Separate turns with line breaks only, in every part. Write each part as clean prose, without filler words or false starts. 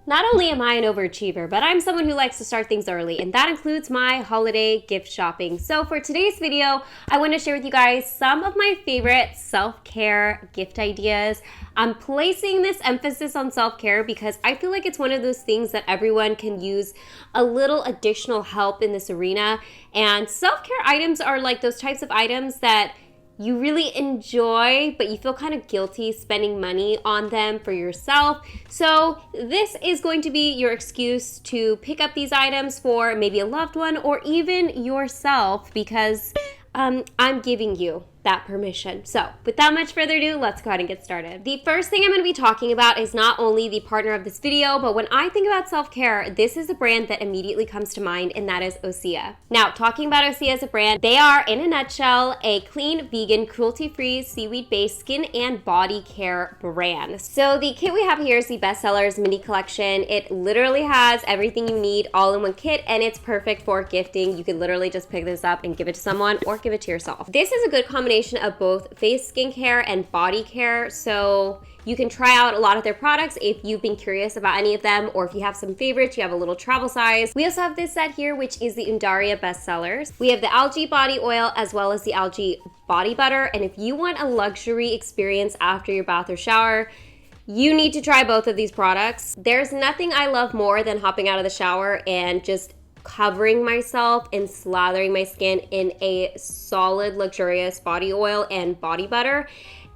Not only am I an overachiever, but I'm someone who likes to start things early, and that includes my holiday gift shopping. So for today's video, I want to share with you guys some of my favorite self-care gift ideas. I'm placing this emphasis on self-care because I feel like it's one of those things that everyone can use a little additional help in this arena. And self-care items are like those types of items that you really enjoy, but you feel kind of guilty spending money on them for yourself. So this is going to be your excuse to pick up these items for maybe a loved one or even yourself, because I'm giving you that permission. So without much further ado, let's go ahead and get started. The first thing I'm going to be talking about is not only the partner of this video, but when I think about self-care, this is a brand that immediately comes to mind, and that is Osea. Now, talking about Osea as a brand, they are, in a nutshell, a clean, vegan, cruelty-free, seaweed-based skin and body care brand. So the kit we have here is the Bestsellers Mini Collection. It literally has everything you need all in one kit, and it's perfect for gifting. You can literally just pick this up and give it to someone or give it to yourself. This is a good combination of both face skincare and body care, so you can try out a lot of their products if you've been curious about any of them, or if you have some favorites, you have a little travel size. We also have this set here, which is the Unaria Bestsellers. We have the algae body oil as well as the algae body butter, and if you want a luxury experience after your bath or shower, you need to try both of these products. There's nothing I love more than hopping out of the shower and just covering myself and slathering my skin in a solid, luxurious body oil and body butter.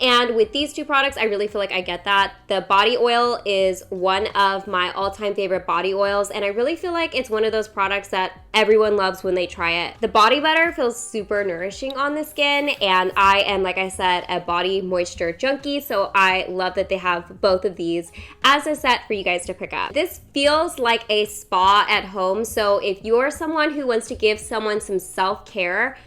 And with these two products, I really feel like I get that. The body oil is one of my all-time favorite body oils, and I really feel like it's one of those products that everyone loves when they try it. The body butter feels super nourishing on the skin, and I am, like I said, a body moisture junkie, so I love that they have both of these as a set for you guys to pick up. This feels like a spa at home, so if you're someone who wants to give someone some self-care,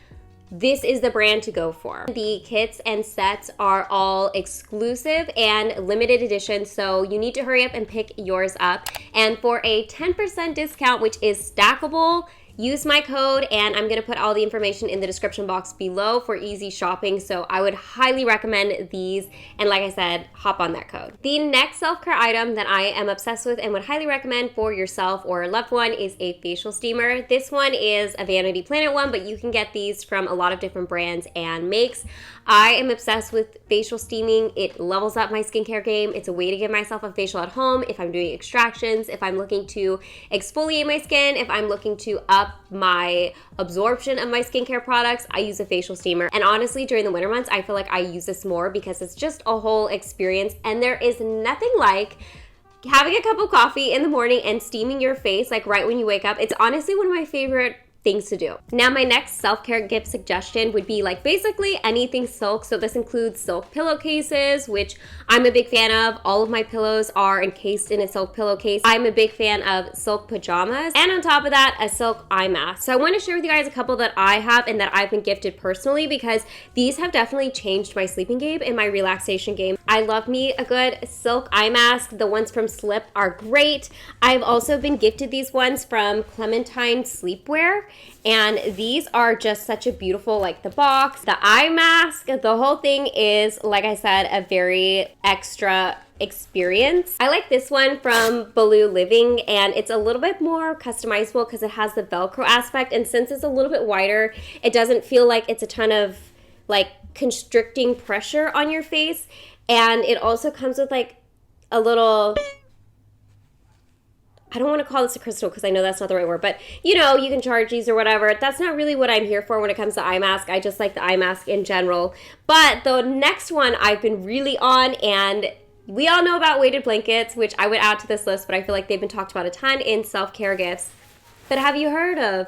this is the brand to go for. The kits and sets are all exclusive and limited edition, so you need to hurry up and pick yours up. And for a 10% discount, which is stackable, use my code, and I'm gonna put all the information in the description box below for easy shopping, so I would highly recommend these, and like I said, hop on that code. The next self-care item that I am obsessed with and would highly recommend for yourself or a loved one is a facial steamer. This one is a Vanity Planet one, but you can get these from a lot of different brands and makes. I am obsessed with facial steaming. It levels up my skincare game. It's a way to give myself a facial at home if I'm doing extractions, if I'm looking to exfoliate my skin, if I'm looking to up my absorption of my skincare products, I use a facial steamer. And honestly, during the winter months, I feel like I use this more because it's just a whole experience, and there is nothing like having a cup of coffee in the morning and steaming your face like right when you wake up. It's honestly one of my favorite things to do. Now, my next self-care gift suggestion would be like basically anything silk. So this includes silk pillowcases, which I'm a big fan of. All of my pillows are encased in a silk pillowcase. I'm a big fan of silk pajamas, and on top of that, a silk eye mask. So I want to share with you guys a couple that I have and that I've been gifted personally, because these have definitely changed my sleeping game and my relaxation game. I love me a good silk eye mask. The ones from Slip are great. I've also been gifted these ones from Clementine Sleepwear, and these are just such a beautiful, like the box, the eye mask, the whole thing is, like I said, a very extra experience. I like this one from Balou Living, and it's a little bit more customizable because it has the Velcro aspect, and since it's a little bit wider, it doesn't feel like it's a ton of like constricting pressure on your face. And it also comes with like a little, I don't want to call this a crystal because I know that's not the right word, but you know, you can charge these or whatever. That's not really what I'm here for when it comes to eye mask. I just like the eye mask in general. But the next one I've been really on, and we all know about weighted blankets, which I would add to this list, but I feel like they've been talked about a ton in self-care gifts. But have you heard of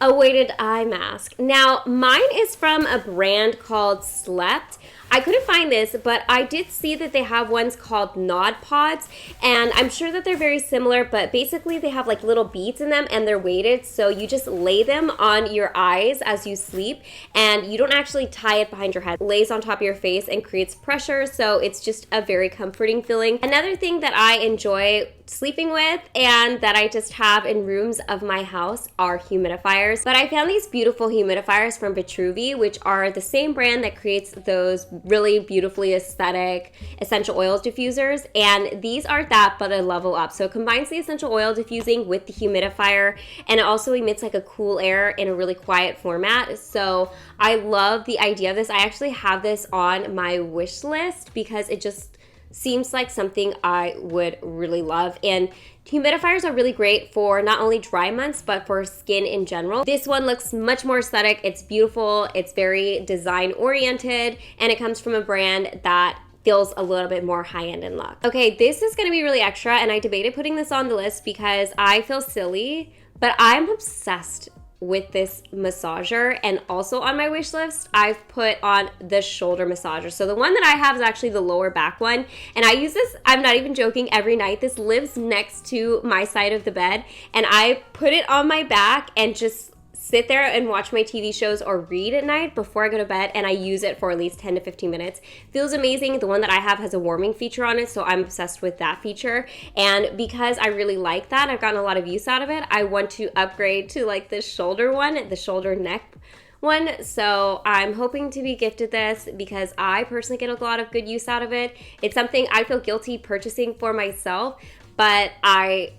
a weighted eye mask? Now, mine is from a brand called Slept. I couldn't find this, but I did see that they have ones called NodPods, and I'm sure that they're very similar, but basically they have like little beads in them and they're weighted, so you just lay them on your eyes as you sleep, and you don't actually tie it behind your head. It lays on top of your face and creates pressure, so it's just a very comforting feeling. Another thing that I enjoy sleeping with and that I just have in rooms of my house are humidifiers. But I found these beautiful humidifiers from Vitruvi, which are the same brand that creates those really beautifully aesthetic essential oils diffusers, and these are that but a level up. So it combines the essential oil diffusing with the humidifier, and it also emits like a cool air in a really quiet format. So I love the idea of this. I actually have this on my wish list because it just seems like something I would really love. And humidifiers are really great for not only dry months, but for skin in general. This one looks much more aesthetic. It's beautiful. It's very design oriented, and it comes from a brand that feels a little bit more high-end in look. Okay, this is gonna be really extra, and I debated putting this on the list because I feel silly, but I'm obsessed with this massager. And also on my wish list, I've put on the shoulder massager. So the one that I have is actually the lower back one, and I use this, I'm not even joking, every night. This lives next to my side of the bed, and I put it on my back and just sit there and watch my TV shows or read at night before I go to bed, and I use it for at least 10 to 15 minutes. Feels amazing. The one that I have has a warming feature on it, so I'm obsessed with that feature. And because I really like that, I've gotten a lot of use out of it, I want to upgrade to like the shoulder one, the shoulder neck one. So I'm hoping to be gifted this because I personally get a lot of good use out of it. It's something I feel guilty purchasing for myself, but I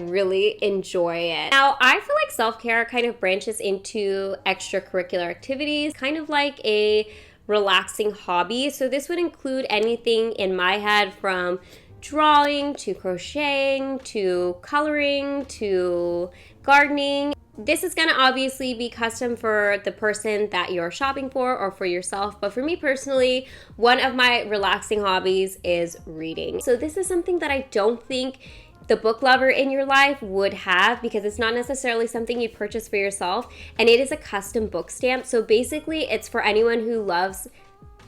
really enjoy it. Now, I feel like self-care kind of branches into extracurricular activities, kind of like a relaxing hobby. So this would include anything in my head from drawing to crocheting to coloring to gardening. This is gonna obviously be custom for the person that you're shopping for or for yourself, but for me personally, one of my relaxing hobbies is reading. So this is something that I don't think the book lover in your life would have, because it's not necessarily something you purchase for yourself, and it is a custom book stamp. So basically it's for anyone who loves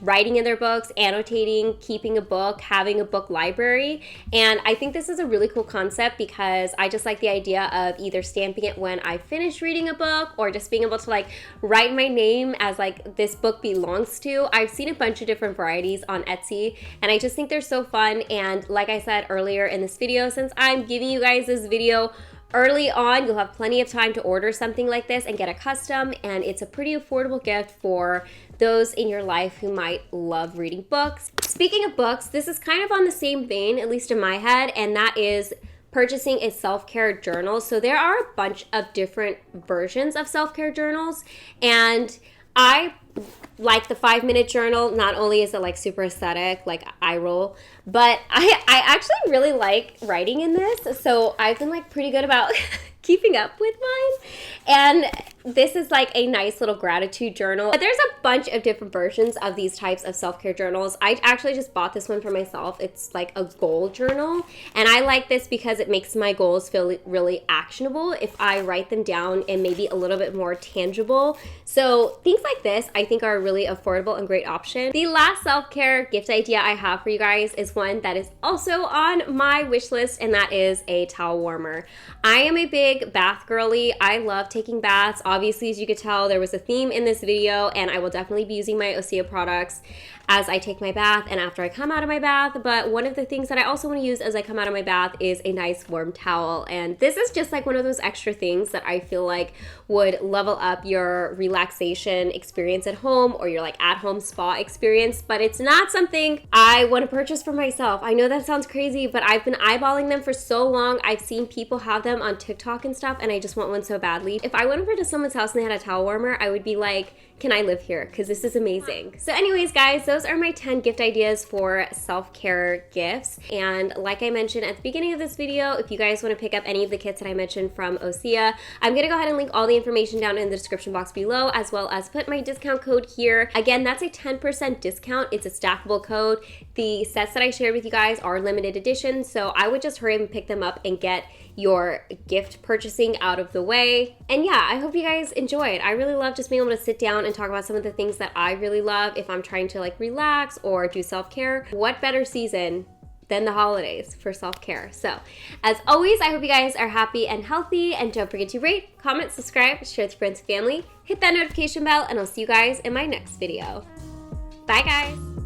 writing in their books, annotating, keeping a book, having a book library. And I think this is a really cool concept because I just like the idea of either stamping it when I finish reading a book or just being able to like write my name as like this book belongs to. I've seen a bunch of different varieties on Etsy, and I just think they're so fun. And like I said earlier in this video, since I'm giving you guys this video early on, you'll have plenty of time to order something like this and get a custom, and it's a pretty affordable gift for those in your life who might love reading books. Speaking of books, this is kind of on the same vein, at least in my head, and that is purchasing a self-care journal. So there are a bunch of different versions of self-care journals, and I like the 5-minute journal. Not only is it like super aesthetic, like eye roll, but I actually really like writing in this. So I've been like pretty good about keeping up with mine. And this is like a nice little gratitude journal. But there's a bunch of different versions of these types of self-care journals. I actually just bought this one for myself. It's like a goal journal. And I like this because it makes my goals feel really actionable if I write them down, and maybe a little bit more tangible. So things like this I think are a really affordable and great option. The last self-care gift idea I have for you guys is one that is also on my wish list, and that is a towel warmer. I am a big bath girly. I love taking baths. Obviously, as you could tell, there was a theme in this video, and I will definitely be using my Osea products as I take my bath and after I come out of my bath. But one of the things that I also want to use as I come out of my bath is a nice warm towel. And this is just like one of those extra things that I feel like would level up your relaxation experience at home, or your like at-home spa experience. But it's not something I want to purchase for myself. I know that sounds crazy, but I've been eyeballing them for so long. I've seen people have them on TikTok and stuff, and I just want one so badly. If I went over to someone's house and they had a towel warmer, I would be like, can I live here? Because this is amazing. So anyways, guys, those are my 10 gift ideas for self-care gifts. And like I mentioned at the beginning of this video, if you guys want to pick up any of the kits that I mentioned from Osea, I'm going to go ahead and link all the information down in the description box below, as well as put my discount code here. Again, that's a 10% discount. It's a stackable code. The sets that I shared with you guys are limited edition, so I would just hurry up and pick them up and get your gift purchasing out of the way. And yeah, I hope you guys enjoyed. I really love just being able to sit down and talk about some of the things that I really love if I'm trying to like relax or do self-care. What better season than the holidays for self-care? So as always, I hope you guys are happy and healthy, and don't forget to rate, comment, subscribe, share with friends and family, hit that notification bell, and I'll see you guys in my next video. Bye guys.